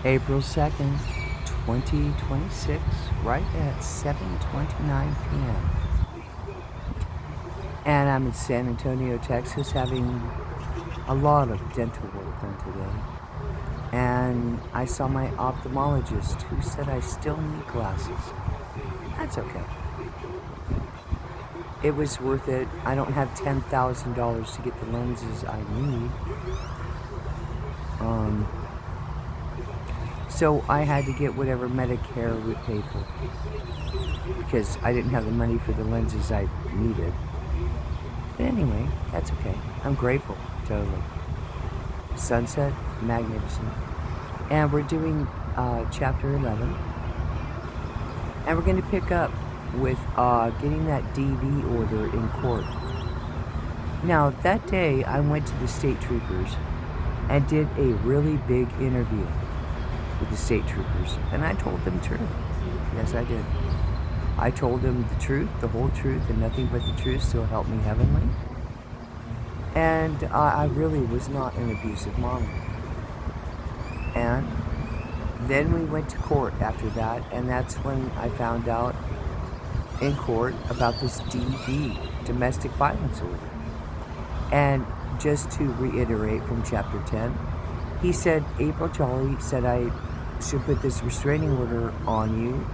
April 2nd, 2026, right at 7:29 p.m. And I'm in San Antonio, Texas, having a lot of dental work done today. And I saw my ophthalmologist who said I still need glasses. That's okay. It was worth it. I don't have $10,000 to get the lenses I need. Um, so I had to get whatever Medicare would pay for because I didn't have the money for the lenses I needed. But anyway, that's okay. I'm grateful, totally. Sunset, magnificent. And we're doing chapter 11. And we're going to pick up with getting that DV order in court. Now, that day I went to the state troopers and did a really big interview with the state troopers. And I told them the truth. Yes, I did. I told them the truth, the whole truth, and nothing but the truth, so help me heavenly. And I really was not an abusive mom. And then we went to court after that, and that's when I found out in court about this DV, domestic violence order. And just to reiterate from chapter 10, he said, April Jolly said I should put this restraining order on you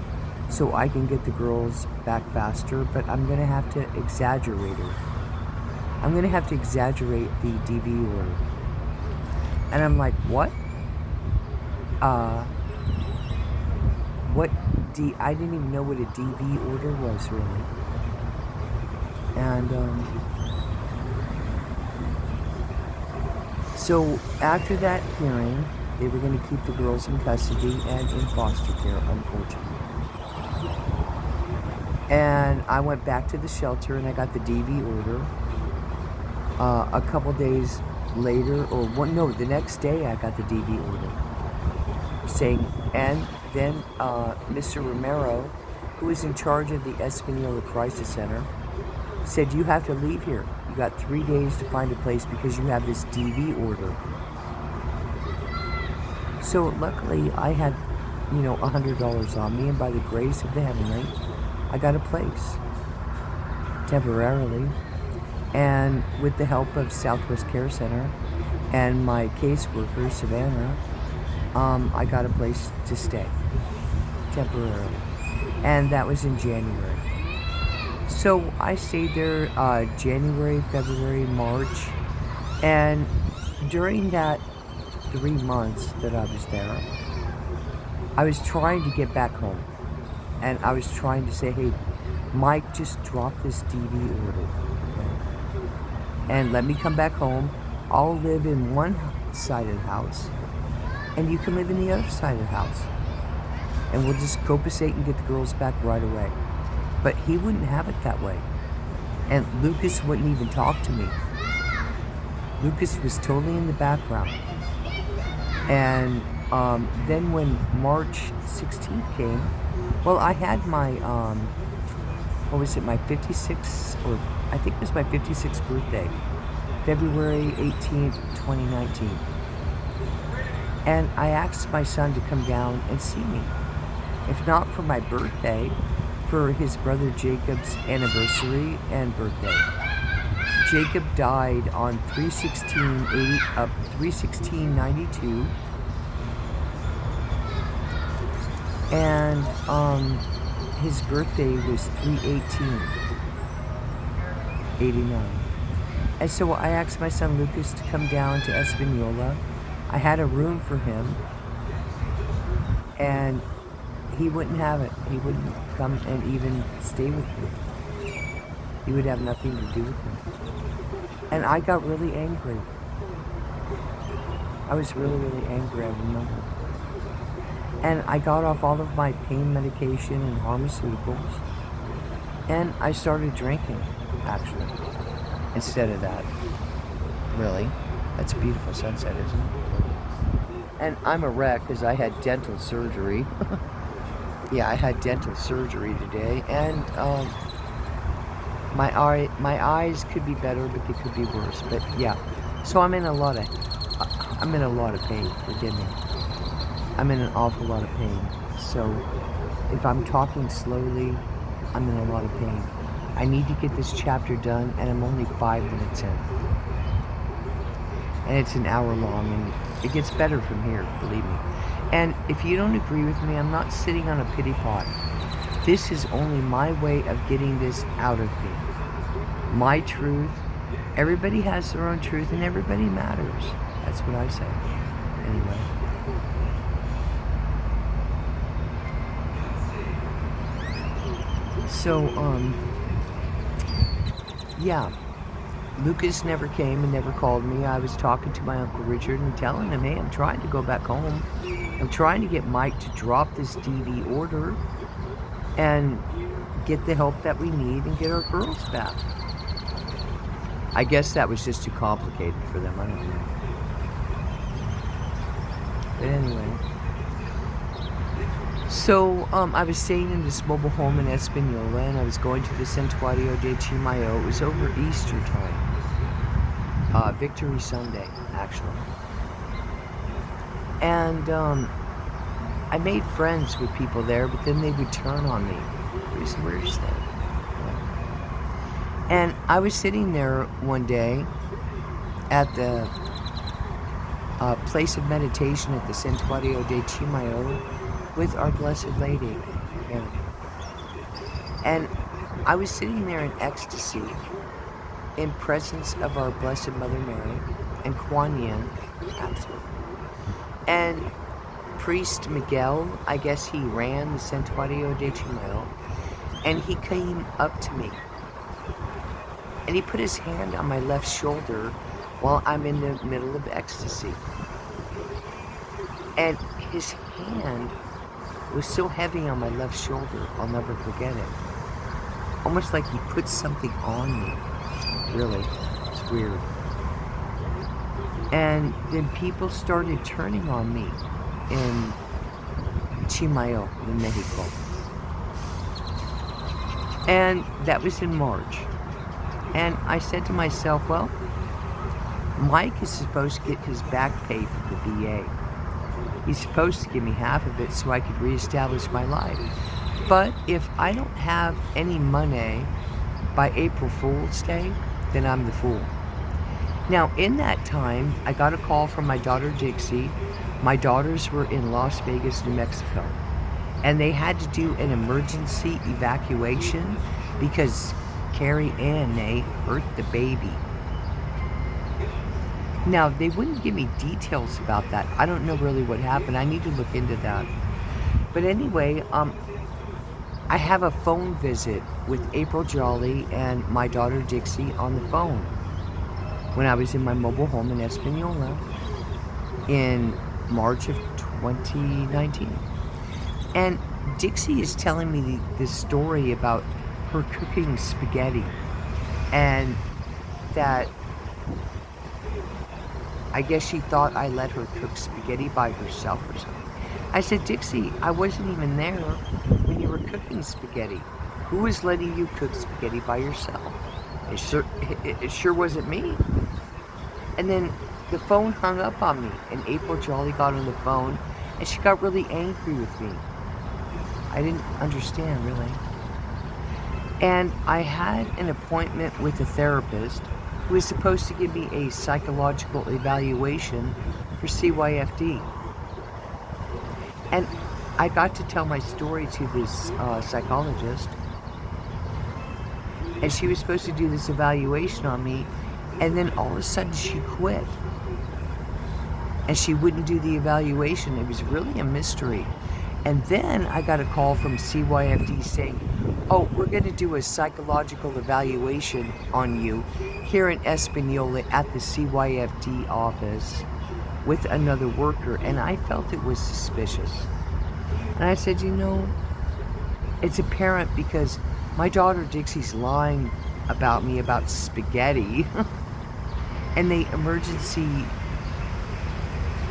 so I can get the girls back faster, but I'm going to have to exaggerate her. I'm going to have to exaggerate the DV order. And I'm like, what? I didn't even know what a DV order was, really. And, so after that hearing, they were going to keep the girls in custody and in foster care, unfortunately. And I went back to the shelter and I got the DV order. A couple days later, the next day I got the DV order. Saying, and then Mr. Romero, who is in charge of the Espanola Crisis Center, said, you have to leave here. You got 3 days to find a place because you have this DV order. So luckily I had, $100 on me, and by the grace of the heavenly, I got a place temporarily. And with the help of Southwest Care Center and my caseworker, Savannah, I got a place to stay temporarily. And that was in January. So I stayed there January, February, March. And during that 3 months that I was there, I was trying to get back home. And I was trying to say, hey, Mike, just drop this DV order. And let me come back home. I'll live in one side of the house, and you can live in the other side of the house. And we'll just copacetate and get the girls back right away. But he wouldn't have it that way. And Lucas wouldn't even talk to me. Lucas was totally in the background. And then when March 16th came, well, I had my, my 56th, or I think it was my 56th birthday, February 18th, 2019. And I asked my son to come down and see me. If not for my birthday, for his brother Jacob's anniversary and birthday. Jacob died on 3/16/92. And his birthday was 3/18/89. And so I asked my son Lucas to come down to Espanola. I had a room for him, and he wouldn't have it. He wouldn't come and even stay with me. He would have nothing to do with me. And I got really angry. I was really, really angry, I remember. And I got off all of my pain medication and pharmaceuticals. And I started drinking, actually, instead of that. Really? That's a beautiful sunset, isn't it? And I'm a wreck because I had dental surgery. Yeah, I had dental surgery today. And my eyes could be better, but they could be worse. But yeah, so I'm in a lot of pain. Forgive me. I'm in an awful lot of pain. So if I'm talking slowly, I'm in a lot of pain. I need to get this chapter done, and I'm only 5 minutes in. And it's an hour long, and it gets better from here, believe me. And if you don't agree with me, I'm not sitting on a pity pot. This is only my way of getting this out of me. My truth. Everybody has their own truth, and everybody matters. That's what I say. Anyway. So, yeah. Lucas never came and never called me. I was talking to my Uncle Richard and telling him, hey, I'm trying to go back home. I'm trying to get Mike to drop this DV order and get the help that we need and get our girls back. I guess that was just too complicated for them. I don't know. But anyway. So, I was staying in this mobile home in Espanola, and I was going to the Santuario de Chimayo. It was over Easter time. Victory Sunday, actually. And, I made friends with people there, but then they would turn on me. Where's that? And I was sitting there one day at the place of meditation at the Santuario de Chimayo with Our Blessed Lady. Yeah. And I was sitting there in ecstasy in presence of our Blessed Mother Mary and Kuan Yin, absolutely. And Priest Miguel, I guess he ran the Santuario de Chimayo, and he came up to me. And he put his hand on my left shoulder while I'm in the middle of ecstasy. And his hand was so heavy on my left shoulder, I'll never forget it. Almost like he put something on me. Really, it's weird. And then people started turning on me in Chimayo, in Mexico. And that was in March. And I said to myself, well, Mike is supposed to get his back pay from the VA. He's supposed to give me half of it so I could reestablish my life. But if I don't have any money by April Fool's Day, then I'm the fool. Now, in that time, I got a call from my daughter Dixie. My daughters were in Las Vegas, New Mexico. And they had to do an emergency evacuation because Carrie Ann hurt the baby. Now, they wouldn't give me details about that. I don't know really what happened. I need to look into that. But anyway, I have a phone visit with April Jolly and my daughter Dixie on the phone when I was in my mobile home in Espanola in March of 2019. And Dixie is telling me this story about her cooking spaghetti, and that I guess she thought I let her cook spaghetti by herself or something. I said, Dixie, I wasn't even there when you were cooking spaghetti. Who was letting you cook spaghetti by yourself? It sure wasn't me. And then the phone hung up on me, and April Jolly got on the phone, and she got really angry with me. I didn't understand, really. And I had an appointment with a therapist who was supposed to give me a psychological evaluation for CYFD. And I got to tell my story to this psychologist, and she was supposed to do this evaluation on me, and then all of a sudden she quit. And she wouldn't do the evaluation. It was really a mystery. And then I got a call from CYFD saying, oh, we're going to do a psychological evaluation on you here in Espanola at the CYFD office with another worker. And I felt it was suspicious. And I said, you know, it's apparent because my daughter Dixie's lying about me about spaghetti. And they emergency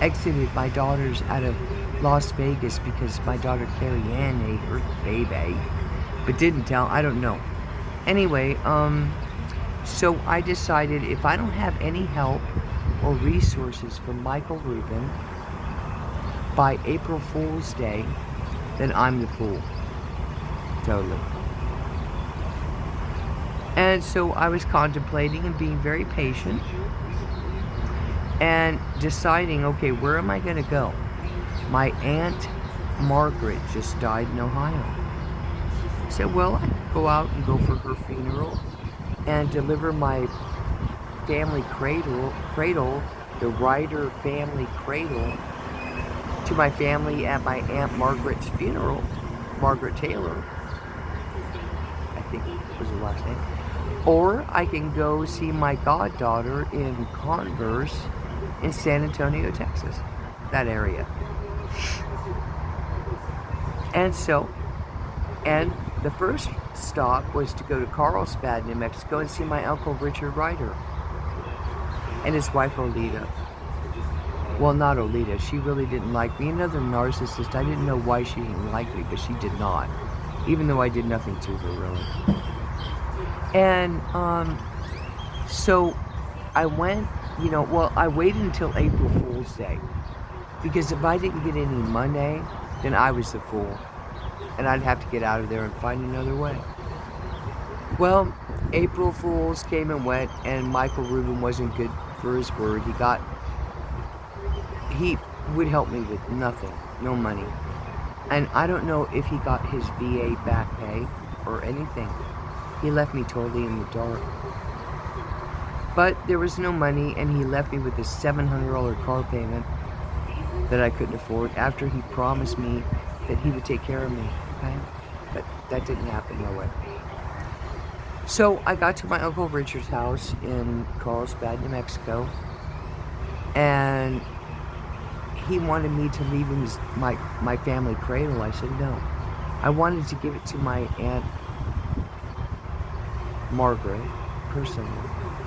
exited my daughters out of Las Vegas because my daughter Carrie Ann hurt the baby, but didn't tell. I don't know. Anyway, so I decided if I don't have any help or resources from Michael Rubin, by April Fool's Day, then I'm the fool. Totally. And so I was contemplating and being very patient and deciding, okay, where am I going to go? My Aunt Margaret just died in Ohio. I said, well, I could go out and go for her funeral and deliver my family cradle, the Ryder family cradle, to my family at my Aunt Margaret's funeral, Margaret Taylor, I think was her last name. Or I can go see my goddaughter in Converse in San Antonio, Texas, that area. And so, and the first stop was to go to Carlsbad, New Mexico, and see my Uncle Richard Ryder and his wife Olita. Well, not Olita. She really didn't like me. Another narcissist. I didn't know why she didn't like me, but she did not. Even though I did nothing to her, really. And so I went, I waited until April Fool's Day. Because if I didn't get any money, then I was the fool. And I'd have to get out of there and find another way. Well, April Fools came and went, and Michael Rubin wasn't good for his word. He would help me with nothing, no money. And I don't know if he got his VA back pay or anything. He left me totally in the dark. But there was no money, and he left me with a $700 car payment that I couldn't afford after he promised me that he would take care of me, okay? But that didn't happen, no way. So I got to my Uncle Richard's house in Carlsbad, New Mexico, and he wanted me to leave him my family cradle. I said no. I wanted to give it to my Aunt Margaret, personally,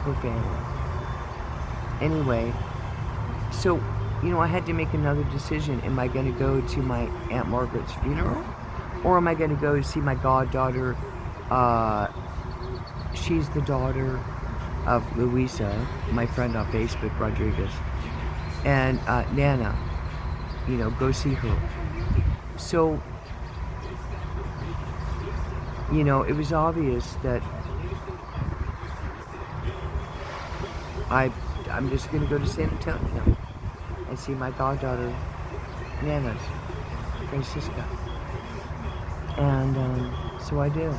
her family. Anyway, so, I had to make another decision. Am I going to go to my Aunt Margaret's funeral? Or am I going to go see my goddaughter? She's the daughter of Louisa, my friend on Facebook, Rodriguez, and Nana. Go see her. So, it was obvious that I'm just going to go to San Antonio and see my goddaughter, Nana's, Francisca. And so I do.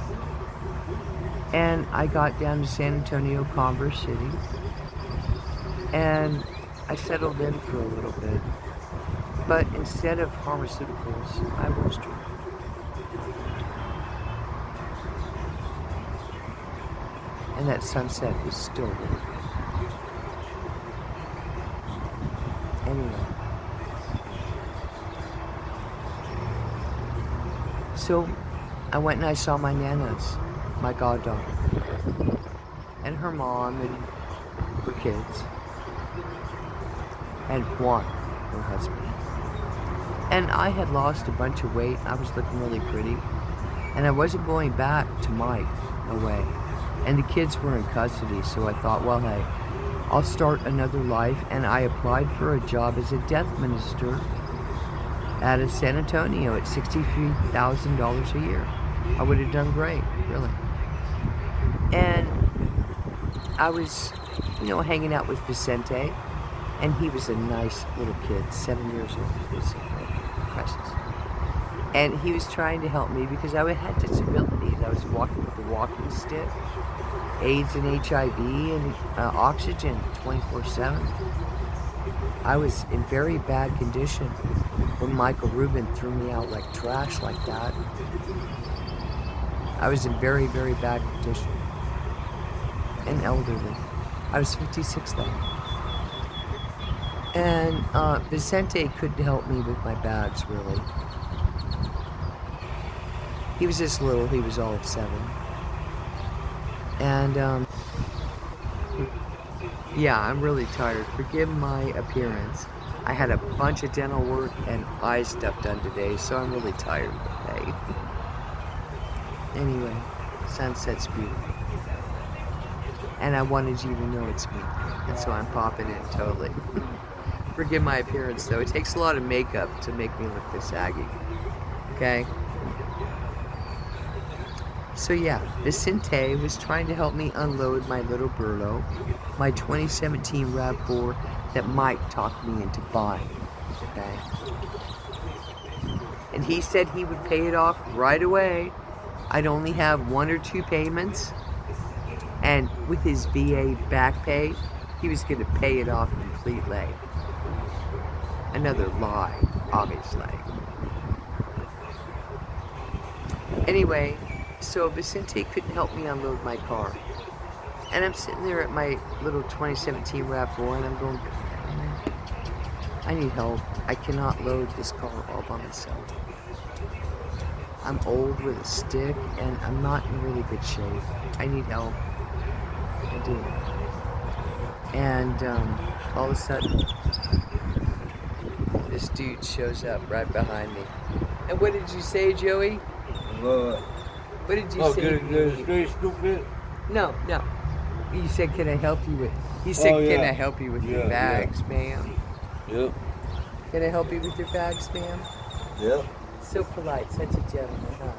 And I got down to San Antonio, Converse City, and I settled in for a little bit. But instead of pharmaceuticals, I was drinking. And that sunset was still really good. Anyway. So I went and I saw my Nana's, my goddaughter, and her mom and her kids, and Juan, her husband. And I had lost a bunch of weight. I was looking really pretty. And I wasn't going back to Mike, away. And the kids were in custody, so I thought, well, hey, I'll start another life. And I applied for a job as a death minister out of San Antonio at $63,000 a year. I would have done great, really. And I was, hanging out with Vicente, and he was a nice little kid, 7 years old. He was precious. And he was trying to help me because I had disabilities. I was walking with a walking stick, AIDS and HIV, and oxygen 24/7. I was in very bad condition when Michael Rubin threw me out like trash like that. I was in very, very bad condition. And elderly. I was 56 then. And Vicente couldn't help me with my bags, really. He was this little, he was all of 7. And, yeah, I'm really tired. Forgive my appearance. I had a bunch of dental work and eye stuff done today, so I'm really tired today. Anyway, sunset's beautiful. And I wanted you to know it's me. And so I'm popping in totally. Forgive my appearance, though. It takes a lot of makeup to make me look this aggy. Okay? So yeah, Vicente was trying to help me unload my little Burlo, my 2017 RAV4 that Mike talked me into buying. Okay? And he said he would pay it off right away. I'd only have 1 or 2 payments. And with his VA back pay, he was going to pay it off completely. Another lie, obviously. Anyway, so Vicente couldn't help me unload my car. And I'm sitting there at my little 2017 RAV4 and I'm going, I need help. I cannot load this car all by myself. I'm old with a stick and I'm not in really good shape. I need help. I do. And all of a sudden, this dude shows up right behind me. And what did you say, Joey? What did you say? Straight stupid? No. You said, can I help you with... He said, yeah. Can I help you with your bags, ma'am? Yep. Can I help you with your bags, ma'am? Yep. So polite, such a gentleman, huh?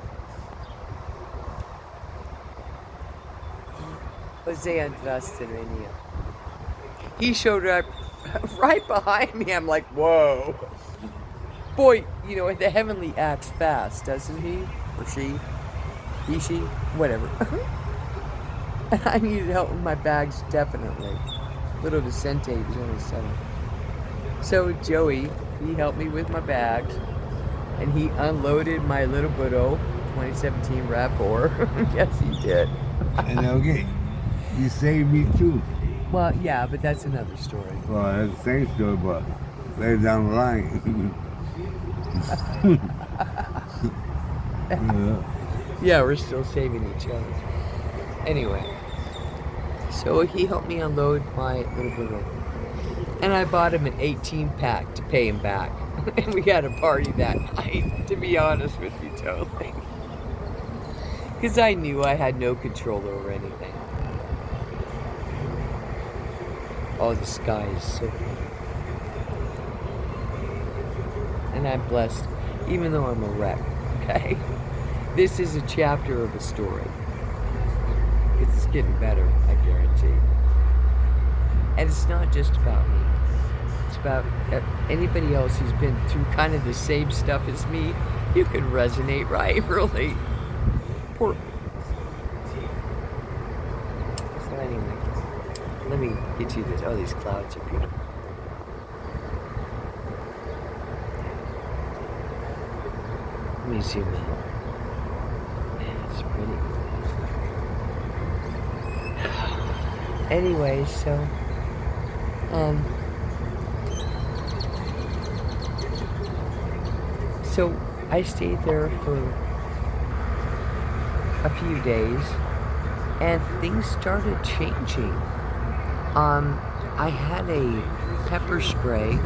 Jose Andrés Terenia. He showed up right behind me. I'm like, whoa. Boy, you know, the heavenly acts fast, doesn't he? Or she? He, she? Whatever. I needed help with my bags, definitely. Little Vicente was only 7. So Joey, he helped me with my bags. And he unloaded my little Budo 2017 RAV4. Yes, he did. And okay, you saved me too. Well, yeah, but that's another story. Well, that's the same story, but later down the line. Yeah, we're still saving each other. Anyway, so he helped me unload my little Budo. And I bought him an 18-pack to pay him back. And we had a party that night, to be honest with you, totally. Because I knew I had no control over anything. Oh, the sky is so blue. And I'm blessed, even though I'm a wreck, okay? This is a chapter of a story. It's getting better, I guarantee. And it's not just about me. It's about anybody else who's been through kind of the same stuff as me. You can resonate, right? Really. Poor. So anyway, let me get you this. Oh, these clouds are beautiful. Let me zoom in. Man, it's pretty. Anyway, so So I stayed there for a few days and things started changing. I had a pepper spray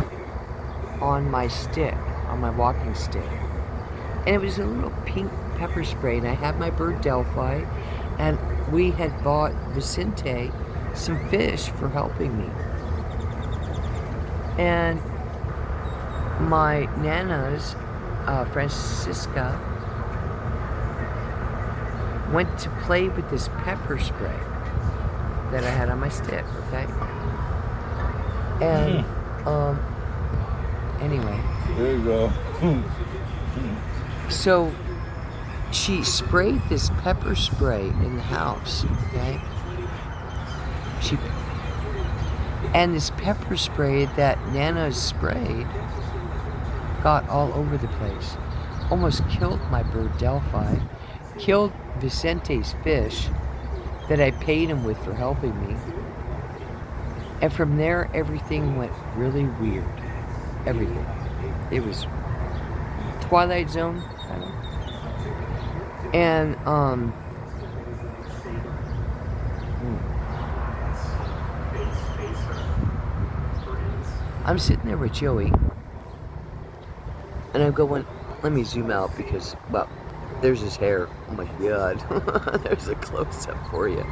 on my stick, on my walking stick. And it was a little pink pepper spray and I had my bird Delphi and we had bought Vicente some fish for helping me. And my Nana's Francisca went to play with this pepper spray that I had on my stick, okay? And, anyway. There you go. So, she sprayed this pepper spray in the house, okay? And this pepper spray that Nana sprayed got all over the place. Almost killed my bird Delphi. Killed Vicente's fish that I paid him with for helping me. And from there, everything went really weird. Everything. It was Twilight Zone, kind of. And, I'm sitting there with Joey, and I'm going, let me zoom out because, well, there's his hair. Oh my God. There's a close-up for you.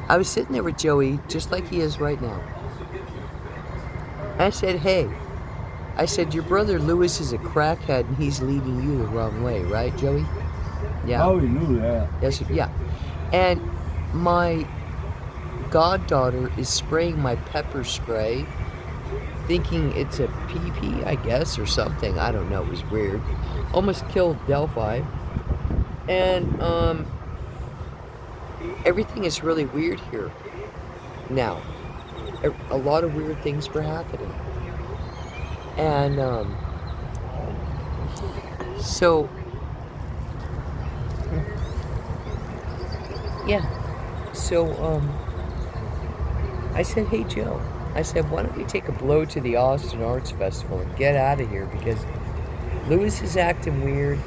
I was sitting there with Joey, just like he is right now. I said, hey, I said, your brother Lewis is a crackhead and he's leading you the wrong way, right, Joey? I Yeah. always knew that. Yes, yeah. And my goddaughter is spraying my pepper spray, thinking it's a pee-pee, I guess, or something. I don't know. It was weird. Almost killed Delphi. And, everything is really weird here now. A lot of weird things were happening. And, so, yeah. So, I said, hey, Joe. I said, why don't we take a blow to the Austin Arts Festival and get out of here, because Lewis is acting weird,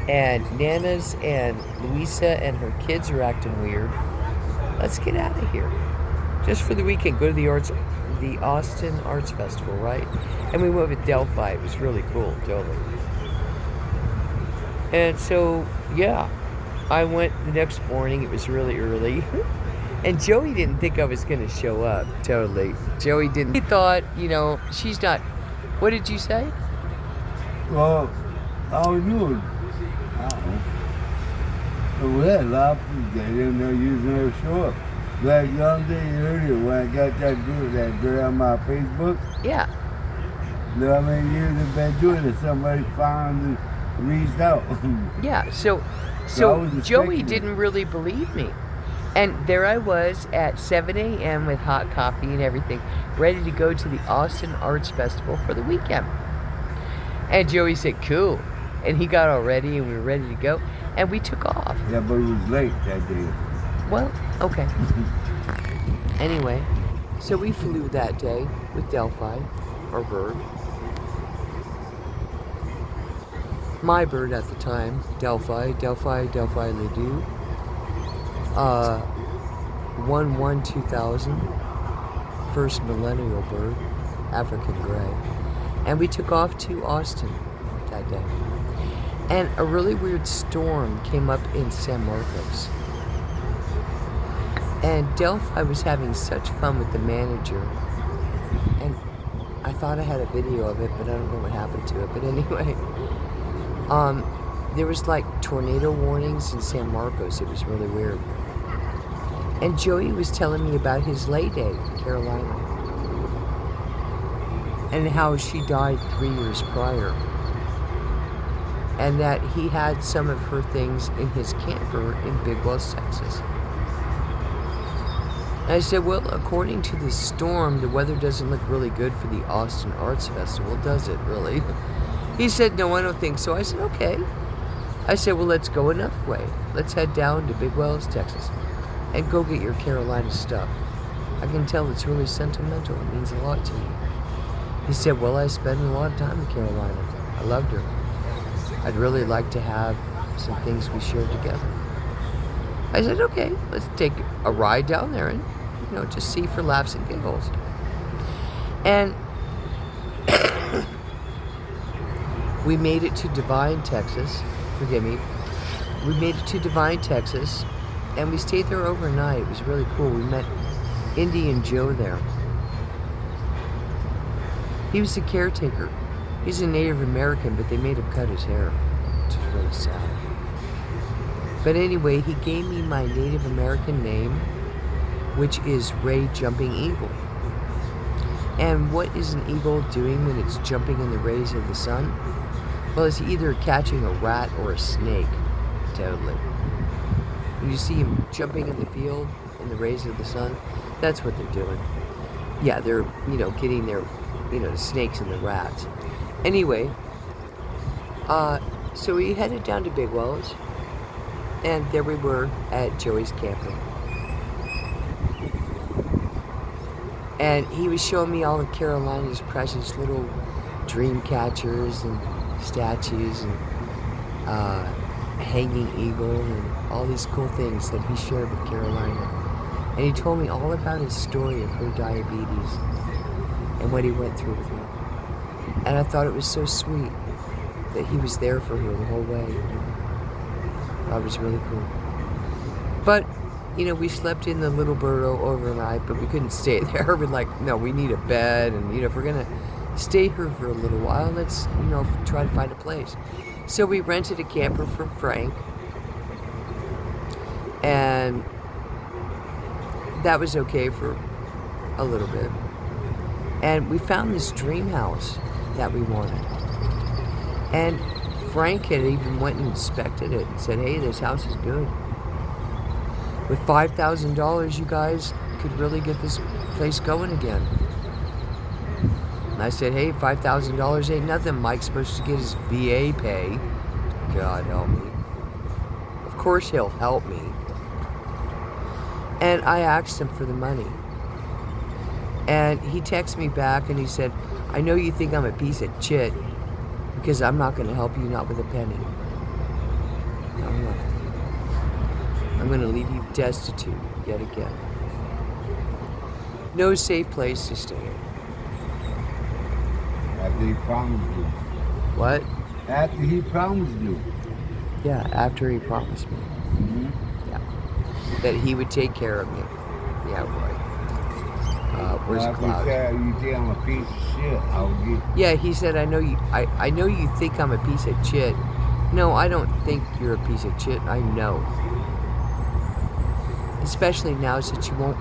and Nana's and Louisa and her kids are acting weird. Let's get out of here. Just for the weekend, go to the Austin Arts Festival, right? And we went with Delphi. It was really cool, totally. And so, yeah, I went the next morning. It was really early. And Joey didn't think I was going to show up, totally. Joey didn't. He thought, she's not. What did you say? Well, I always knew it. I don't know. But we had a lot of people that didn't know you was going to show up. Like the other day earlier when I got that girl on my Facebook. Yeah. You know how many years have been doing it? Somebody finally reached out. Yeah, so was Joey expecting it. didn't really believe me. And there I was at 7 a.m. with hot coffee and everything, ready to go to the Austin Arts Festival for the weekend. And Joey said, cool. And he got all ready and we were ready to go. And we took off. Yeah, but it was late that day. Well, okay. Anyway, so we flew that day with Delphi, our bird. My bird at the time, Delphi Ledoux. 1/1/2000, first millennial bird, African gray. And we took off to Austin that day. And a really weird storm came up in San Marcos. And Delphi was having such fun with the manager. And I thought I had a video of it, but I don't know what happened to it. But anyway, there was like tornado warnings in San Marcos. It was really weird. And Joey was telling me about his lay day in Carolina. And how she died 3 years prior. And that he had some of her things in his camper in Big Wells, Texas. And I said, well, according to the storm, the weather doesn't look really good for the Austin Arts Festival, does it really? He said, no, I don't think so. I said, okay. I said, well, let's go another way. Let's head down to Big Wells, Texas, and go get your Carolina stuff. I can tell it's really sentimental. It means a lot to you. He said, well, I spent a lot of time in Carolina. I loved her. I'd really like to have some things we shared together. I said, okay, let's take a ride down there and, just see for laughs and giggles. And we made it to Devine, Texas. Forgive me. We made it to Devine, Texas, and we stayed there overnight. It was really cool. We met Indian Joe there. He was the caretaker. He's a Native American, but they made him cut his hair, which is really sad. But anyway, he gave me my Native American name, which is Ray Jumping Eagle. And what is an eagle doing when it's jumping in the rays of the sun? Well, it's either catching a rat or a snake, totally. When you see him jumping in the field in the rays of the sun, that's what they're doing. Yeah, they're, getting their, the snakes and the rats. Anyway, so we headed down to Big Wells, and there we were at Joey's camper. And he was showing me all of Carolina's precious little dream catchers and statues and hanging eagle and all these cool things that he shared with Carolina. And he told me all about his story of her diabetes and what he went through with her. And I thought it was so sweet that he was there for her the whole way. That was really cool. But we slept in the Little Burro overnight, but we couldn't stay there. We're like, no, we need a bed, and if we're gonna stay here for a little while, let's try to find a place. So we rented a camper from Frank, and that was okay for a little bit. And we found this dream house that we wanted, and Frank had even went and inspected it and said, hey, this house is good. With $5,000, you guys could really get this place going again. And I said, hey, $5,000 ain't nothing. Mike's supposed to get his VA pay. God help me. Of course he'll help me. And I asked him for the money. And he texted me back and he said, I know you think I'm a piece of shit because I'm not going to help you, not with a penny. I'm not. I'm going to leave you destitute yet again. No safe place to stay. After he promised you. What? After he promised you. Yeah, after he promised me. Mm-hmm. Yeah. That he would take care of me. Yeah, right. Where's the After clouds? he said, you think I'm a piece of shit, I'll get... Yeah, he said, I know you think I'm a piece of shit. No, I don't think you're a piece of shit. I know. Especially now since you won't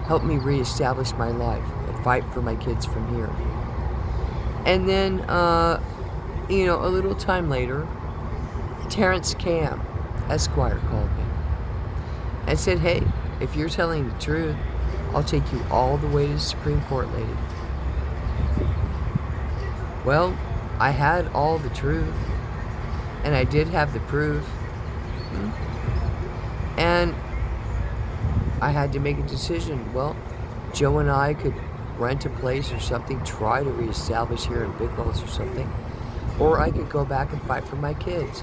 help me reestablish my life and fight for my kids from here. And then, a little time later, Terrence Cam, Esquire, called me and said, hey, if you're telling the truth, I'll take you all the way to the Supreme Court, lady. Well, I had all the truth, and I did have the proof. And I had to make a decision. Well, Joe and I could rent a place or something, try to reestablish here in Big Wells or something, or I could go back and fight for my kids.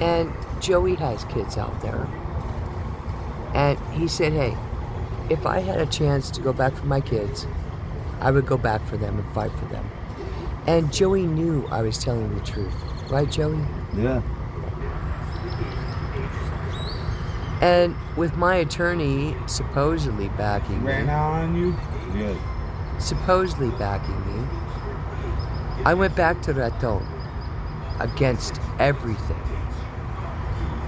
And Joey has kids out there. And he said, hey, if I had a chance to go back for my kids, I would go back for them and fight for them. And Joey knew I was telling the truth. Right, Joey? Yeah. And with my attorney supposedly backing me, Ran out on you? Yes. supposedly backing me, I went back to Raton against everything.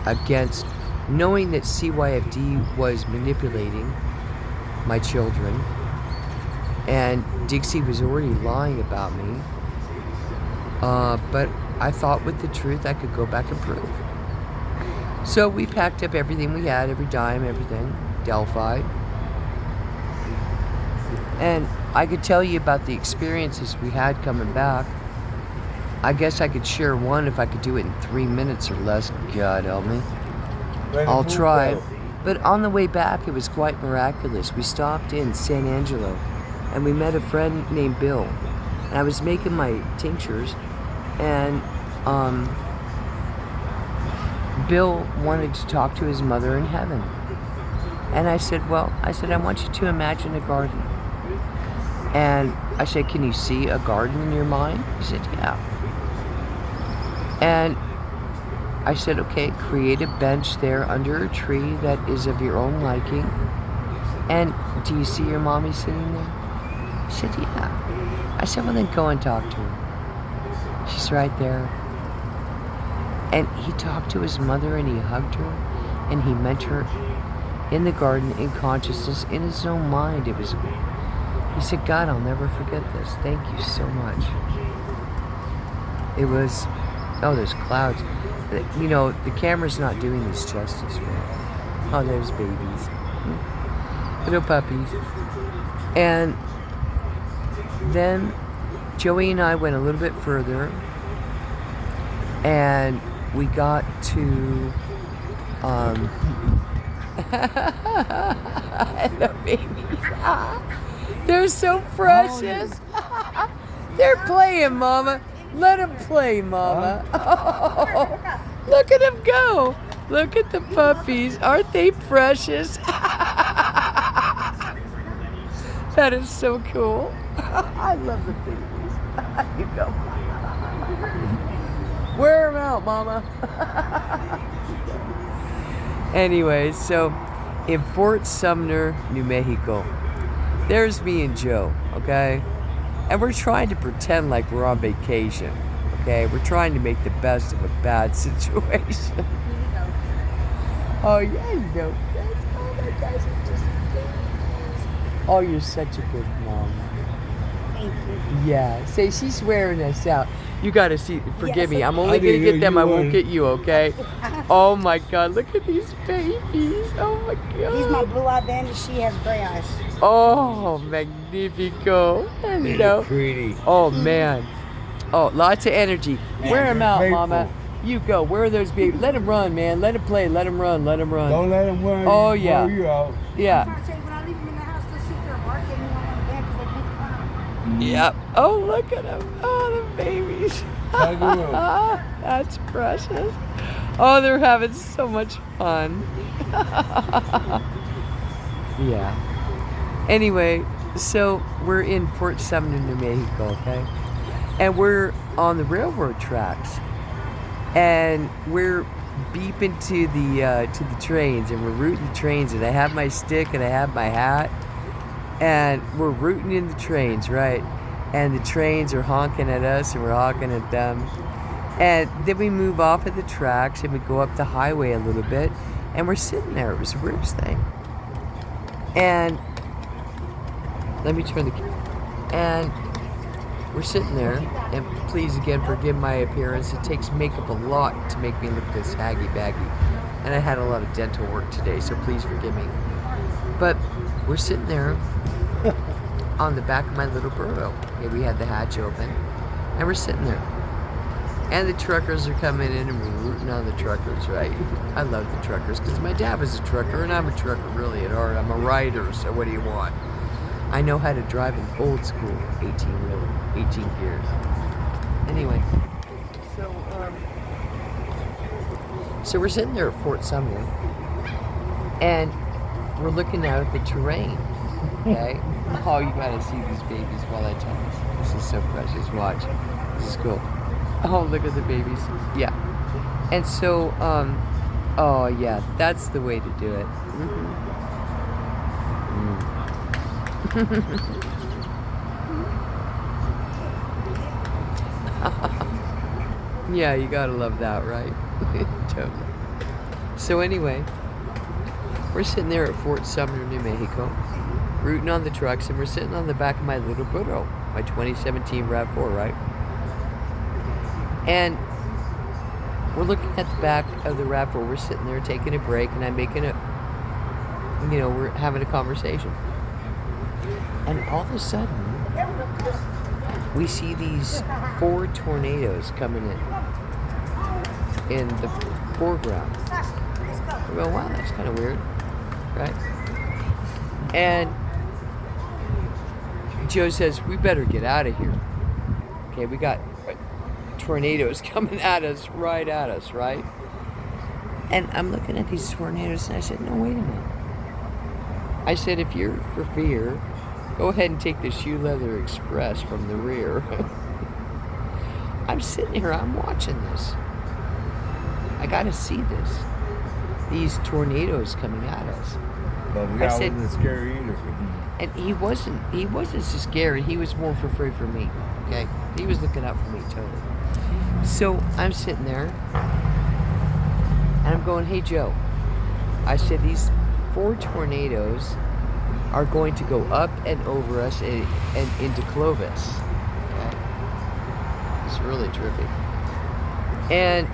Against knowing that CYFD was manipulating my children, and Dixie was already lying about me. But I thought with the truth I could go back and prove. So we packed up everything we had, every dime, everything, Delphi. And I could tell you about the experiences we had coming back. I guess I could share one if I could do it in 3 minutes or less. God help me. I'll try. But on the way back, it was quite miraculous. We stopped in San Angelo, and we met a friend named Bill. And I was making my tinctures, and Bill wanted to talk to his mother in heaven. And I said, I want you to imagine a garden. And I said, can you see a garden in your mind? He said, yeah. And I said, okay, create a bench there under a tree that is of your own liking. And do you see your mommy sitting there? He said, yeah. I said, well, then go and talk to her. She's right there. And he talked to his mother and he hugged her and he met her in the garden in consciousness, in his own mind. He said, God, I'll never forget this. Thank you so much. It was, those clouds. The camera's not doing this justice, right? Oh, there's babies. Little puppies. And then Joey and I went a little bit further, and we got to the babies. They're so precious. They're playing, Mama. Let them play, Mama. Oh, look at them go. Look at the puppies. Aren't they precious? That is so cool. I love the babies. You go. Wear them out, Mama. Anyway, so in Fort Sumner, New Mexico. There's me and Joe, okay? And we're trying to pretend like we're on vacation, okay? We're trying to make the best of a bad situation. Oh, yeah, you know. Oh, my gosh, it's just... Oh, you're such a good mom. Thank you. Yeah, say she's wearing us out. You gotta see, forgive me, Yes, I'm only I gonna didn't get know them, you I won't wanted- get you, okay? Oh my god, look at these babies. Oh my He's my god. blue-eyed bandit. She has gray eyes. Oh, magnifico. Hello. Pretty. Oh man. Oh, lots of energy. And Wear them they're out, faithful. mama. You go. Where are those babies? Let them run, man. Let them play. Let them run. Let them run. Don't let them worry. Oh, yeah. You out. I'm Yeah. trying to say, when I leave them in the house, they'll sit there barking and on the bed because they can't climb. Yep. Oh, look at them. Oh, the babies. Hug them. That's precious. Oh, they're having so much fun. Yeah. Anyway, so we're in Fort Sumner, New Mexico, okay? And we're on the railroad tracks. And we're beeping to the trains, and we're rooting the trains, and I have my stick and I have my hat, and we're rooting in the trains, right? And the trains are honking at us and we're honking at them. And then we move off of the tracks and we go up the highway a little bit, and we're sitting there. It was the weirdest thing. And let me turn the camera. And we're sitting there, and please again forgive my appearance. It takes makeup a lot to make me look this haggy baggy. And I had a lot of dental work today, so please forgive me. But we're sitting there on the back of my little burro. Okay, we had the hatch open, and we're sitting there. And the truckers are coming in, and we're rooting on the truckers, right? I love the truckers because my dad was a trucker, and I'm a trucker really at heart. I'm a rider, so what do you want? I know how to drive an old school 18-wheeler, 18 gears. Anyway, so we're sitting there at Fort Sumner, and we're looking out at the terrain. Okay. Oh, you gotta see these babies while I tell this. This is so precious. Watch. This is cool. Oh, look at the babies. Yeah. And so, oh yeah, that's the way to do it. Yeah, you gotta love that, right? Totally. So anyway, we're sitting there at Fort Sumner, New Mexico, rooting on the trucks, and we're sitting on the back of my little burro, my 2017 RAV4, right? And we're looking at the back of the RAV4. We're sitting there taking a break, and I'm making we're having a conversation. And all of a sudden, we see these 4 tornadoes coming in the foreground. We go, wow, that's kind of weird, right? And Joe says, we better get out of here. Okay, we got tornadoes coming at us, right? And I'm looking at these tornadoes, and I said, no, wait a minute. I said, if you're for fear, go ahead and take the Shoe Leather Express from the rear. I'm sitting here, I'm watching this. I gotta see this. These tornadoes coming at us. But I that said- wasn't scary either. And he wasn't so scared. He was more for free for me. Okay? He was looking out for me totally. So I'm sitting there and I'm going, hey Joe. I said these 4 tornadoes are going to go up and over us and into Clovis. Okay? It's really terrific. And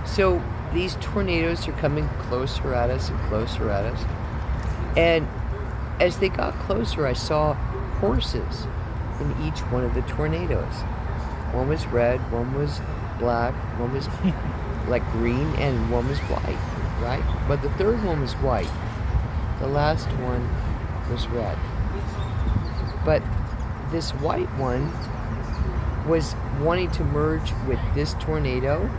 so these tornadoes are coming closer at us and closer at us. And as they got closer, I saw horses in each one of the tornadoes. One was red, one was black, one was like green, and one was white, right? But the third one was white. The last one was red. But this white one was wanting to merge with this tornado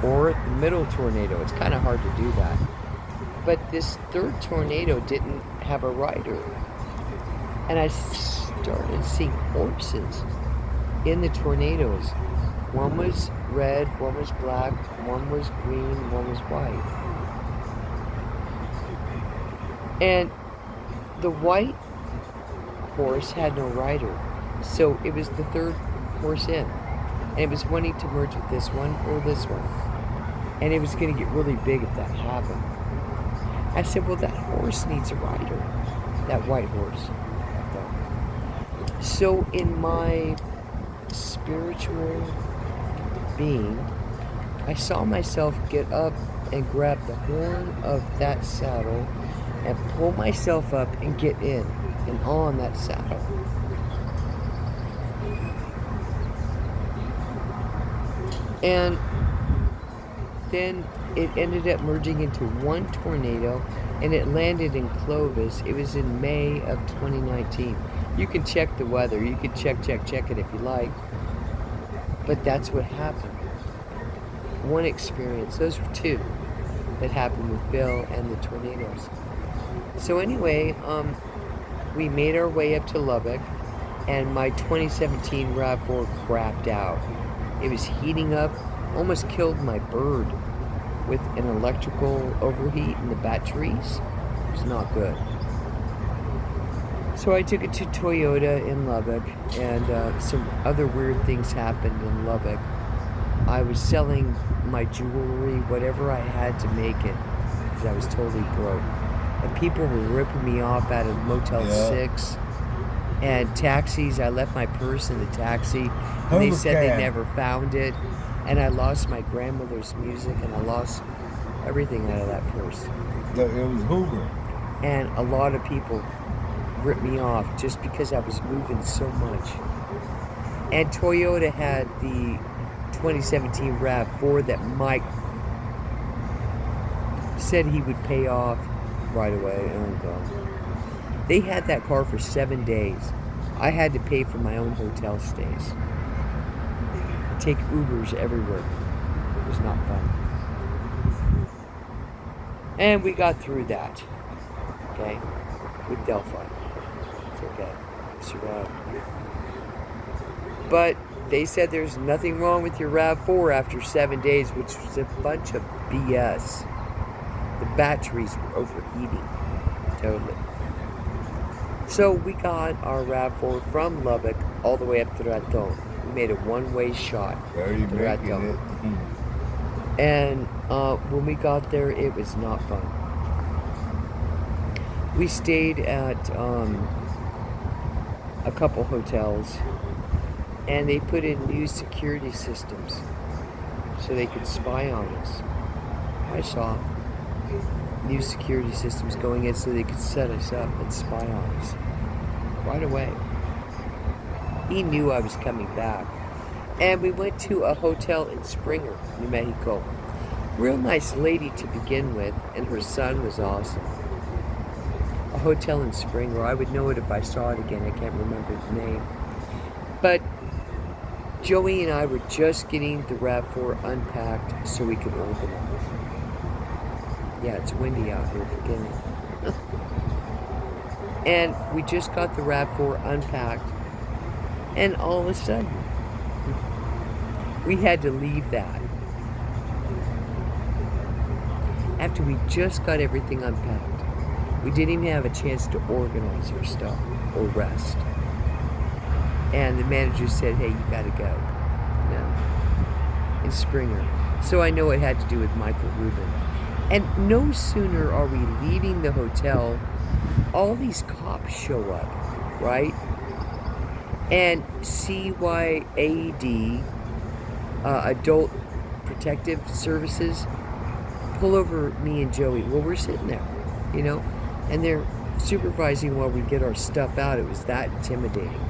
or the middle tornado. It's kind of hard to do that. But this third tornado didn't have a rider. And I started seeing horses in the tornadoes. One was red, one was black, one was green, one was white. And the white horse had no rider. So it was the third horse in. And it was wanting to merge with this one or this one. And it was going to get really big if that happened. I said, well, that horse needs a rider. That white horse. So in my spiritual being, I saw myself get up and grab the horn of that saddle and pull myself up and get in and on that saddle. And then it ended up merging into one tornado, and it landed in Clovis. It was in May of 2019. You can check the weather. You can check it if you like. But that's what happened. One experience. Those were two that happened with Bill and the tornadoes. So anyway, we made our way up to Lubbock, and my 2017 RAV4 crapped out. It was heating up, almost killed my bird with an electrical overheat in the batteries. It was not good. So I took it to Toyota in Lubbock, and some other weird things happened in Lubbock. I was selling my jewelry, whatever I had to make it, because I was totally broke. And people were ripping me off out of Motel 6 and taxis. I left my purse in the taxi, and they said they never found it. And I lost my grandmother's music, and I lost everything out of that purse. It was Hoover. And a lot of people ripped me off just because I was moving so much. And Toyota had the 2017 RAV4 that Mike said he would pay off right away. Oh God. They had that car for 7 days. I had to pay for my own hotel stays. Take Ubers everywhere. It was not fun. And we got through that. Okay? With Delphi. It's okay. Survived. But they said there's nothing wrong with your RAV4 after 7 days, which was a bunch of BS. The batteries were overheating. Totally. So we got our RAV4 from Lubbock all the way up to Raton. We made a one-way shot to Raton. And when we got there, it was not fun. We stayed at a couple hotels, and they put in new security systems so they could spy on us. I saw new security systems going in so they could set us up and spy on us right away. He knew I was coming back. And we went to a hotel in Springer, New Mexico. Real nice lady to begin with, and her son was awesome. A hotel in Springer. I would know it if I saw it again. I can't remember the name. But Joey and I were just getting the RAV4 unpacked so we could organize. Yeah, it's windy out here, forgive me. And we just got the RAV4 unpacked, and all of a sudden, we had to leave that. After we just got everything unpacked, we didn't even have a chance to organize our stuff or rest. And the manager said, hey, you gotta go. No. In Springer. So I know it had to do with Michael Rubin. And no sooner are we leaving the hotel, all these cops show up, right? And CYAD, Adult Protective Services, pull over me and Joey. Well, we're sitting there, you know, and they're supervising while we get our stuff out. It was that intimidating.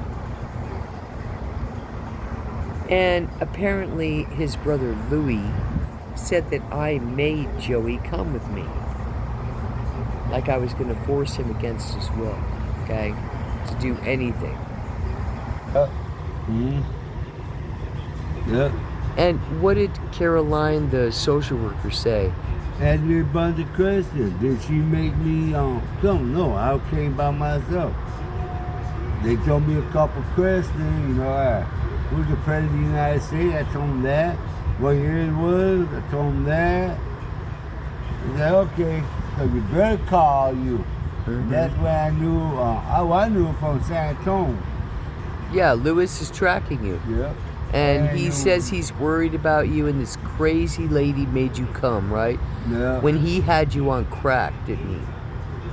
And apparently his brother Louis said that I made Joey come with me. Like I was going to force him against his will, okay? To do anything. Yeah. And what did Caroline, the social worker, say? Asked me a bunch of questions. Did she make me come? No, I came by myself. They told me a couple questions, you know, who's the president of the United States? I told them that. What year it was? I told them that. They said, okay, so we better call you. Mhm. That's where I knew. I knew from San Antonio. Yeah, Lewis is tracking you. Yep. And And he you- says he's worried about you and this crazy lady made you come, right? Yeah. When he had you on crack, didn't he?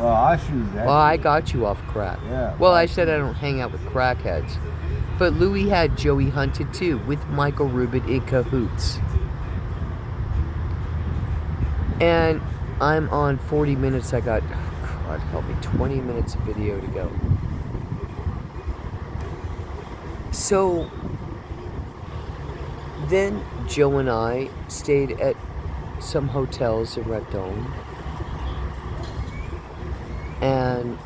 I shoot that. Well, I got you off crack. Yeah. Well, I said I don't hang out with crackheads. But Louis had Joey hunted too, with Michael Rubin in cahoots. And I'm on 40 minutes. I got, oh God help me, 20 minutes of video to go. So then Joe and I stayed at some hotels in Raton. And,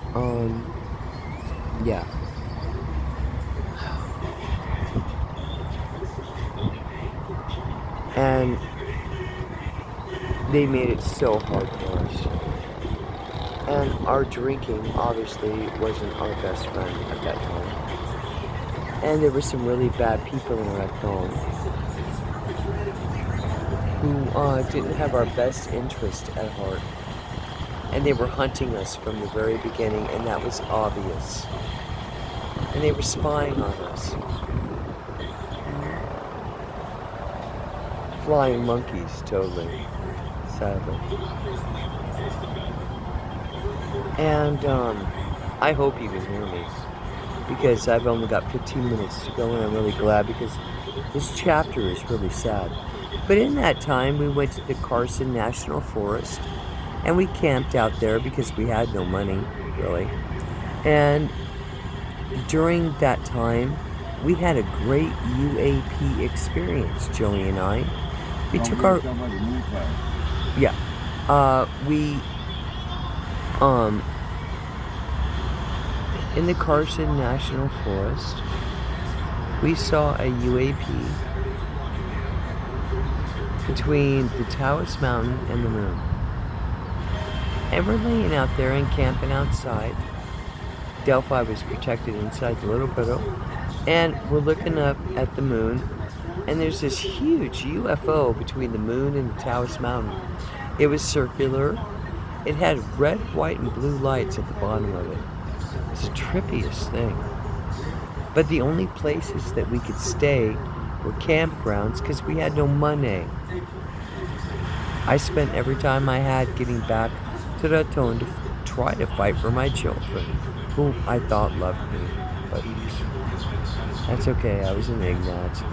yeah. And they made it so hard for us. And our drinking, obviously, wasn't our best friend at that time. And there were some really bad people in Raton who didn't have our best interest at heart. And they were hunting us from the very beginning, and that was obvious. And they were spying on us. Flying monkeys, totally. Sadly. And I hope he was near me, because I've only got 15 minutes to go, and I'm really glad, because this chapter is really sad. But in that time, we went to the Carson National Forest, and we camped out there because we had no money, really. And during that time, we had a great UAP experience, Joey and I. We took our... Yeah. In the Carson National Forest, we saw a UAP between the Taos Mountain and the moon. And we're laying out there and camping outside. Delphi was protected inside the Little Biddle. And we're looking up at the moon, and there's this huge UFO between the moon and the Taos Mountain. It was circular. It had red, white, and blue lights at the bottom of it. It's the trippiest thing. But the only places that we could stay were campgrounds because we had no money. I spent every time I had getting back to Raton to try to fight for my children, who I thought loved me. But that's okay, I was an ignat.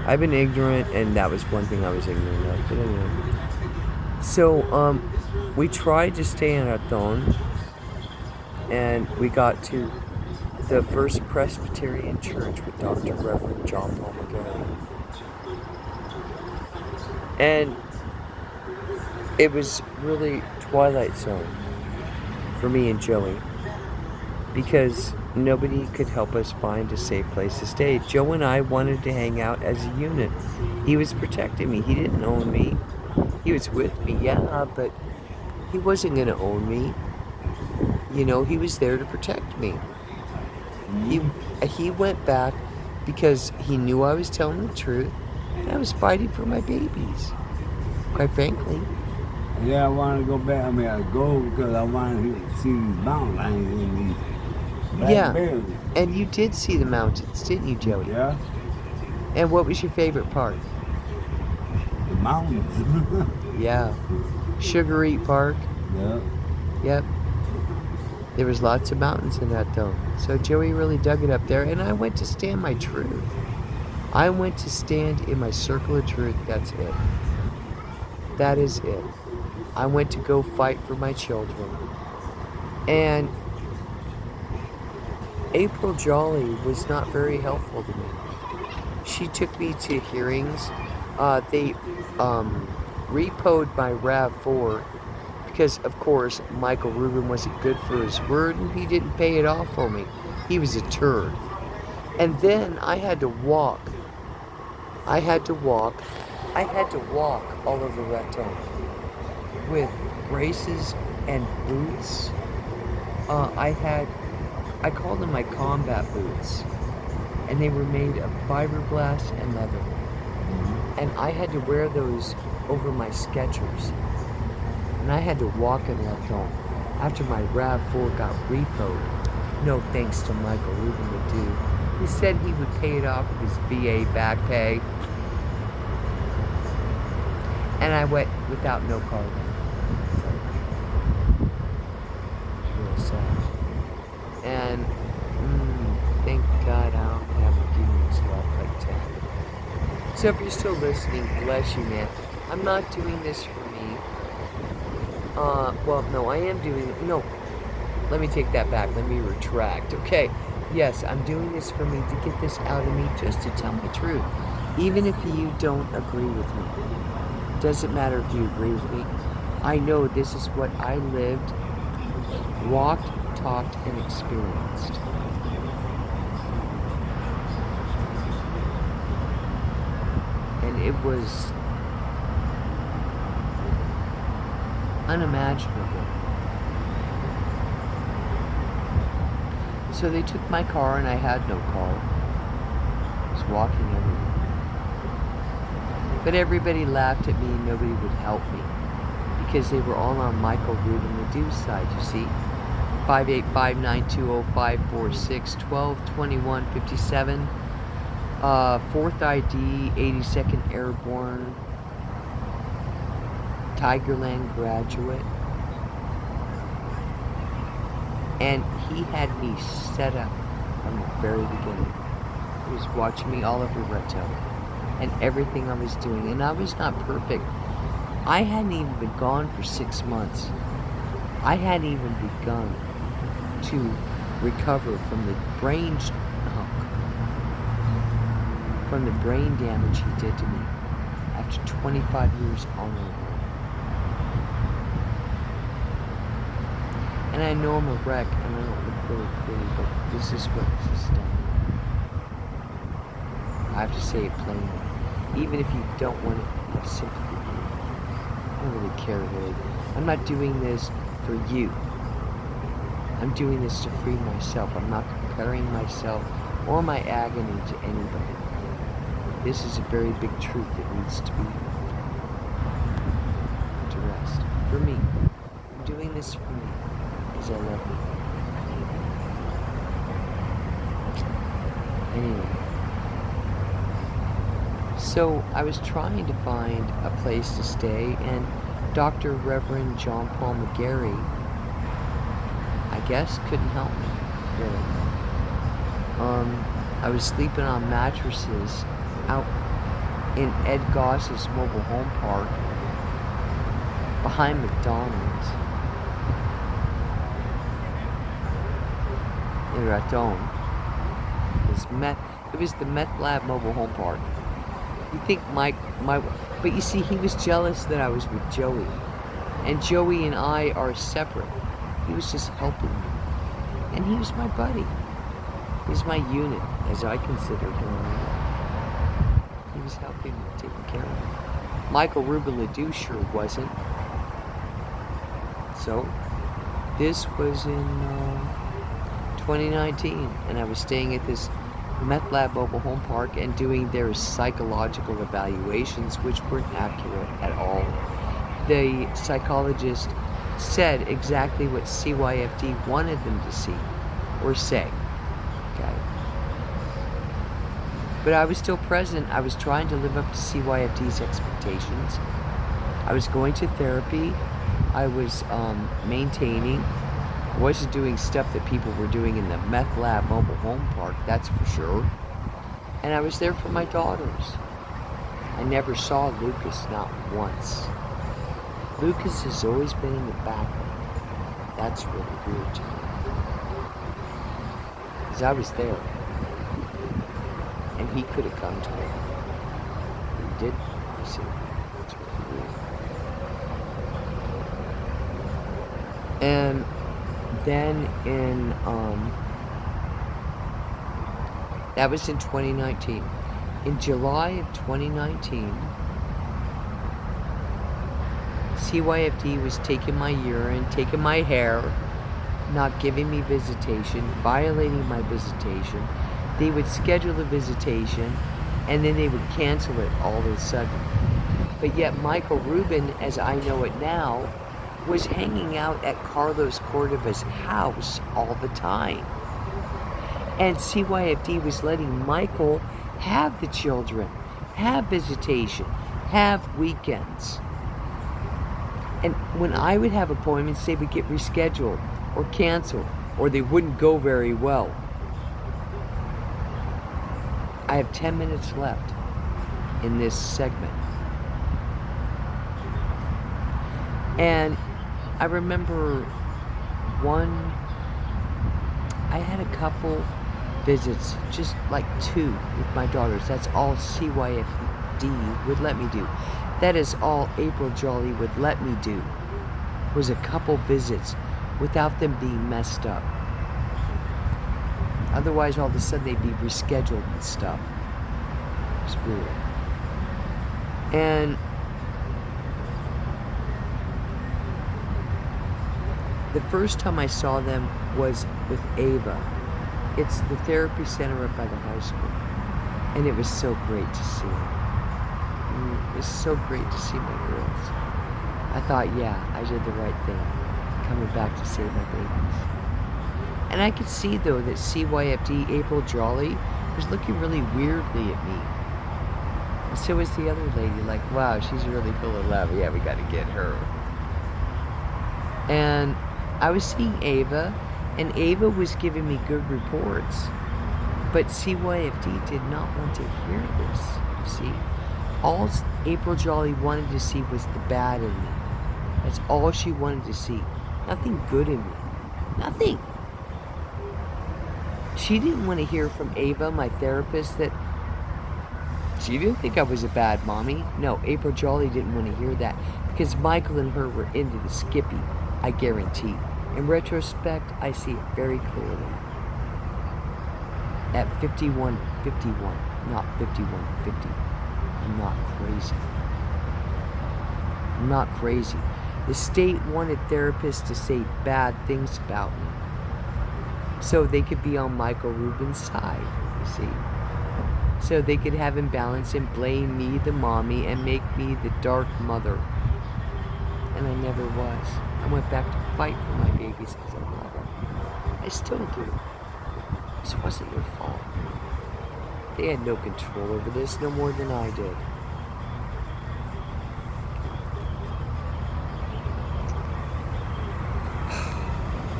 I've been ignorant, and that was one thing I was ignorant of. But anyway. So, we tried to stay in Raton, and we got to the First Presbyterian Church with Dr. Reverend John Paul McGarry. And it was really Twilight Zone for me and Joey, because nobody could help us find a safe place to stay. Joe and I wanted to hang out as a unit. He was protecting me. He didn't own me. He was with me, yeah, but he wasn't going to own me. You know, he was there to protect me. He went back because he knew I was telling the truth, and I was fighting for my babies, quite frankly. Yeah, I want to go back. I mean, I go because I want to see these mountain lions and these black bears. And you did see the mountains, didn't you, Joey? Yeah, And what was your favorite part? the mountains. Yeah. Sugar Eat Park. Yeah. Yep. There was lots of mountains in that though. So Joey really dug it up there, and I went to stand my truth. I went to stand in my circle of truth. That's it. That is it. I went to go fight for my children. And April Jolly was not very helpful to me. She took me to hearings. They repoed my RAV4 because, of course, Michael Rubin wasn't good for his word, and he didn't pay it off for me. He was a turd. And then I had to walk. I had to walk all over Raton with braces and boots. I called them my combat boots, and they were made of fiberglass and leather. And I had to wear those over my Skechers. And I had to walk in Raton. after my RAV4 got repoed. No thanks to Michael Rubin Ledoux. He said he would pay it off with his VA back pay. And I went without no car. It was really sad. And thank God I don't have a few minutes left, like 10. So if you're still listening, bless you, man. I'm not doing this for me. Well, no, I am doing it. No, let me take that back. Let me retract. Okay, yes, I'm doing this for me to get this out of me, just to tell my truth. Even if you don't agree with me. Doesn't matter if you agree with me. I know this is what I lived, walked, talked, and experienced. And it was unimaginable. So they took my car and I had no car. I was walking everywhere. But everybody laughed at me and nobody would help me. Because they were all on Michael Rubin Ledoux's side, you see. 585-920-546-12-21-57. 4th ID, 82nd Airborne. Tigerland graduate. And he had me set up from the very beginning. He was watching me all over Retto and everything I was doing. And I was not perfect. I hadn't even been gone for 6 months. I hadn't even begun to recover from the brain damage he did to me after 25 years on the road. And I know I'm a wreck and I don't look really pretty, but this is what this has done. I have to say it plainly. Even if you don't want to have sympathy for me, I don't really care really. I'm not doing this for you. I'm doing this to free myself. I'm not comparing myself or my agony to anybody. This is a very big truth that needs to be put to rest. For me. I'm doing this for me. Because I love you. Anyway. So I was trying to find a place to stay, and Dr. Reverend John Paul McGarry, I guess, couldn't help me, really. I was sleeping on mattresses out in Ed Goss's mobile home park behind McDonald's in Raton. It was the Meth Lab mobile home park. You think but you see, he was jealous that I was with Joey. And Joey and I are separate. He was just helping me. And he was my buddy. He's my unit, as I considered him. He was helping me, taking care of me. Michael Rubin Ledoux sure wasn't. So, this was in 2019, and I was staying at this Meth Lab mobile home park and doing their psychological evaluations, which weren't accurate at all. The psychologist said exactly what CYFD wanted them to see or say. Okay. But I was still present. I was trying to live up to CYFD's expectations. I was going to therapy. I was maintaining. I wasn't doing stuff that people were doing in the Meth Lab mobile home park, that's for sure. And I was there for my daughters. I never saw Lucas, not once. Lucas has always been in the background. That's really weird to me. Because I was there. And he could have come to me. But he didn't, you see. That's really weird. And then that was in 2019. In July of 2019, CYFD was taking my urine, taking my hair, not giving me visitation, violating my visitation. They would schedule the visitation, and then they would cancel it all of a sudden. But yet Michael Rubin, as I know it now, was hanging out at Carlos Cordova's house all the time. And CYFD was letting Michael have the children, have visitation, have weekends. And when I would have appointments, they would get rescheduled or canceled, or they wouldn't go very well. I have 10 minutes left in this segment. And I remember I had a couple visits, just like 2 with my daughters. That's all CYFD would let me do. That is all April Jolly would let me do, was a couple visits without them being messed up. Otherwise, all of a sudden, they'd be rescheduled and stuff. It's weird. And the first time I saw them was with Ava. It's the therapy center up by the high school. And it was so great to see them. It was so great to see my girls. I thought, yeah, I did the right thing, coming back to save my babies. And I could see, though, that CYFD April Jolly was looking really weirdly at me. And so was the other lady, like, wow, she's really full of love. Yeah, we got to get her. And I was seeing Ava, and Ava was giving me good reports. But CYFD did not want to hear this, you see. All April Jolly wanted to see was the bad in me. That's all she wanted to see. Nothing good in me. Nothing. She didn't want to hear from Ava, my therapist, that she didn't think I was a bad mommy. No, April Jolly didn't want to hear that because Michael and her were into the Skippy, I guarantee. In retrospect, I see it very clearly. At 51:51, not 51:50. I'm not crazy. I'm not crazy. The state wanted therapists to say bad things about me so they could be on Michael Rubin's side, you see. So they could have imbalance and blame me, the mommy, and make me the dark mother. And I never was. I went back to fight for my babies as a mother. I still do. This wasn't their fault. They had no control over this, no more than I did.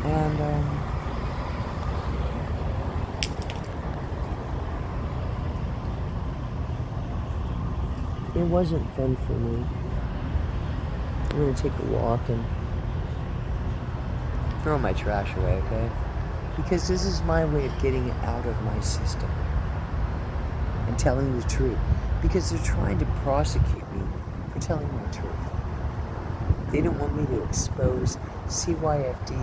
And, it wasn't fun for me. I'm gonna take a walk and throw my trash away, okay? Because this is my way of getting it out of my system and telling the truth. Because they're trying to prosecute me for telling the truth. They don't want me to expose CYFD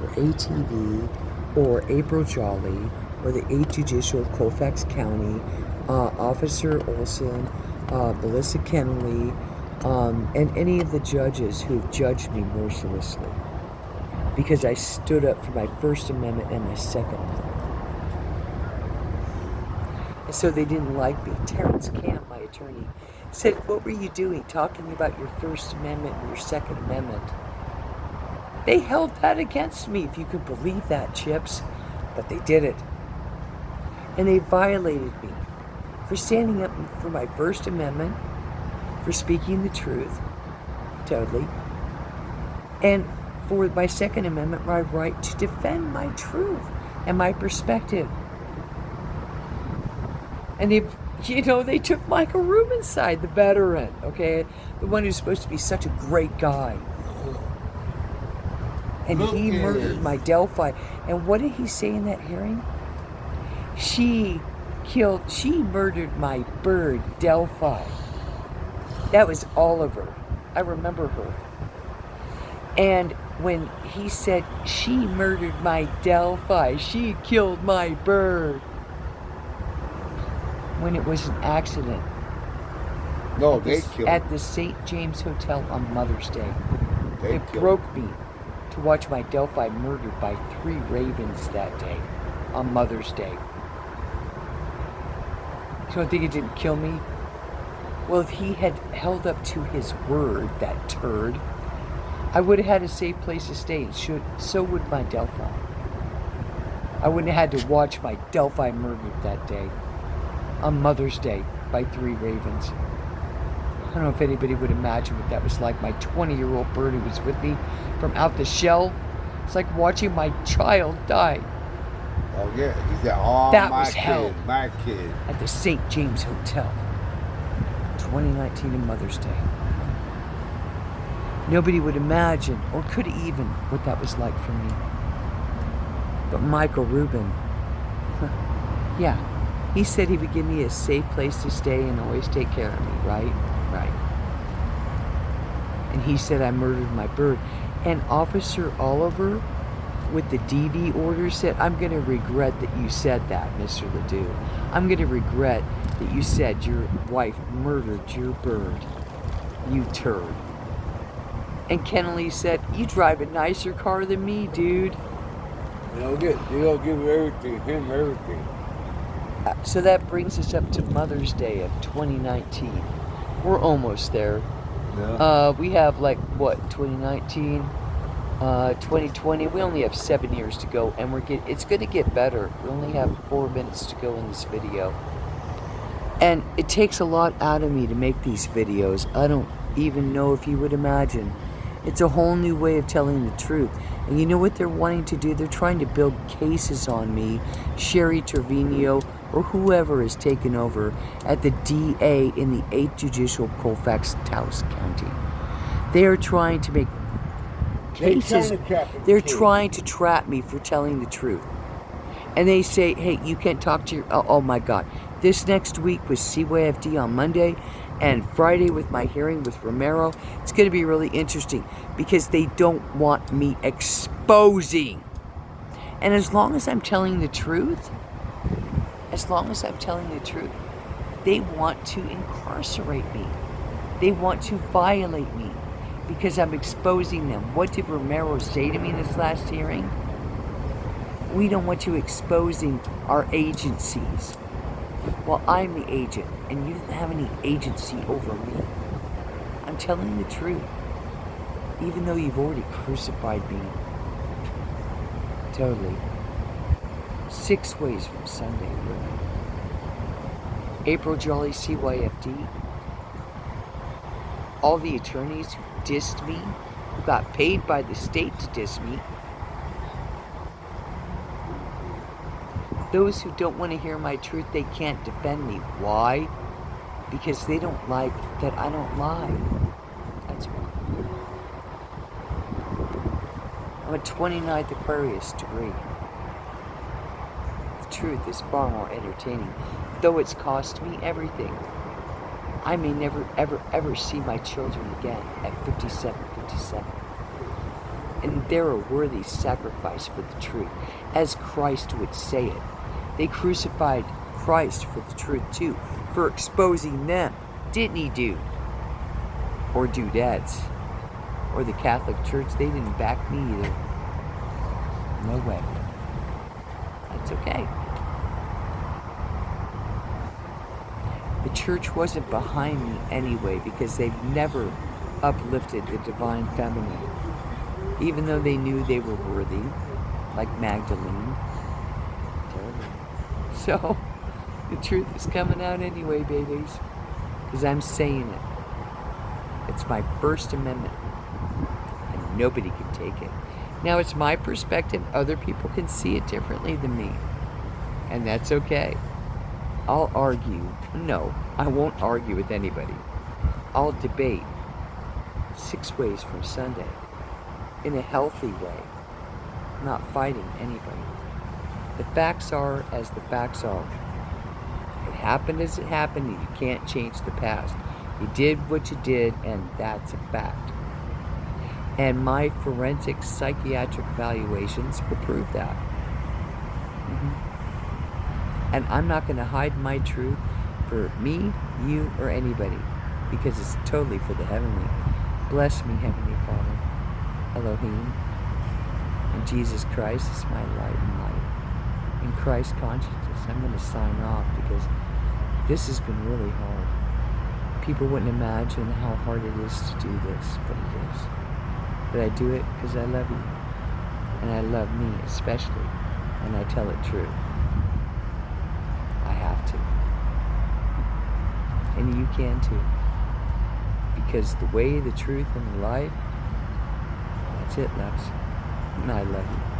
or ATV or April Jolly or the 8th Judicial Colfax County, Officer Olson, Melissa Kennelly, and any of the judges who've judged me mercilessly. Because I stood up for my First Amendment and my Second Amendment. And so they didn't like me. Terrence Camp, my attorney, said, what were you doing talking about your First Amendment and your Second Amendment? They held that against me, if you could believe that, Chips. But they did it. And they violated me for standing up for my First Amendment, for speaking the truth, totally, and for my Second Amendment, my right to defend my truth and my perspective. And they took Michael Rubin's side, the veteran, okay? The one who's supposed to be such a great guy. And he murdered my Delphi. And what did he say in that hearing? She murdered my bird, Delphi. That was Oliver. I remember her. And when he said, she murdered my Delphi, she killed my bird, when it was an accident. No, they killed at the St. James Hotel on Mother's Day. They It killed broke me to watch my Delphi murdered by 3 ravens that day on Mother's Day. So I think it didn't kill me. Well, if he had held up to his word, that turd, I would have had a safe place to stay. So would my Delphi. I wouldn't have had to watch my Delphi murdered that day. On Mother's Day by 3 ravens. I don't know if anybody would imagine what that was like. My 20-year-old bird who was with me from out the shell. It's like watching my child die. Oh yeah, he said, "Oh, That my was kid, hell. my kid." At the St. James Hotel. 2019 and Mother's Day. Nobody would imagine, or could even, what that was like for me. But Michael Rubin, yeah, he said he would give me a safe place to stay and always take care of me, right? Right. And he said I murdered my bird. And Officer Oliver, with the DV order, said, I'm going to regret that you said that, Mr. Ledoux. I'm going to regret that you said your wife murdered your bird. You turd. And Kennelly said, you drive a nicer car than me, dude. They'll give everything, him everything. So that brings us up to Mother's Day of 2019. We're almost there. Yeah. We have 2019, 2020. We only have 7 years to go, and it's going to get better. We only have 4 minutes to go in this video. And it takes a lot out of me to make these videos. I don't even know if you would imagine. It's a whole new way of telling the truth. And you know what they're wanting to do? They're trying to build cases on me, Sherry Trevino, or whoever is taken over at the DA in the 8th Judicial Colfax Taos County. They are trying to make cases. They're trying to trap me for telling the truth. And they say, hey, you can't talk to your... Oh my God. This next week with CYFD on Monday, and Friday with my hearing with Romero. It's going to be really interesting because they don't want me exposing. And as long as I'm telling the truth, they want to incarcerate me. They want to violate me because I'm exposing them. What did Romero say to me in this last hearing? We don't want you exposing our agencies. Well, I'm the agent, and you don't have any agency over me. I'm telling the truth, even though you've already crucified me. Totally. 6 ways from Sunday, really. April Jolly, CYFD. All the attorneys who dissed me, who got paid by the state to diss me. Those who don't want to hear my truth, they can't defend me. Why? Because they don't like that I don't lie. That's why. I'm a 29th Aquarius degree. The truth is far more entertaining, though it's cost me everything. I may never, ever, ever see my children again at 57. And they're a worthy sacrifice for the truth, as Christ would say it. They crucified Christ for the truth too, for exposing them, didn't he, dude? Or dudettes. Or the Catholic Church, they didn't back me either. No way. That's okay. The church wasn't behind me anyway because they've never uplifted the divine feminine. Even though they knew they were worthy, like Magdalene. So, the truth is coming out anyway, babies. Because I'm saying it. It's my First Amendment. And nobody can take it. Now, it's my perspective. Other people can see it differently than me. And that's okay. I'll argue. No, I won't argue with anybody. I'll debate 6 ways from Sunday. In a healthy way. Not fighting anybody. The facts are as the facts are. It happened as it happened, and you can't change the past. You did what you did, and that's a fact. And my forensic psychiatric evaluations will prove that. And I'm not going to hide my truth for me, you, or anybody, because it's totally for the heavenly. Bless me, Heavenly Father, Elohim, and Jesus Christ is my light and life. In Christ consciousness, I'm going to sign off because this has been really hard. People wouldn't imagine how hard it is to do this, but it is. But I do it because I love you. And I love me especially. And I tell it true. I have to. And you can too. Because the way, the truth, and the life, that's it, loves. And I love you.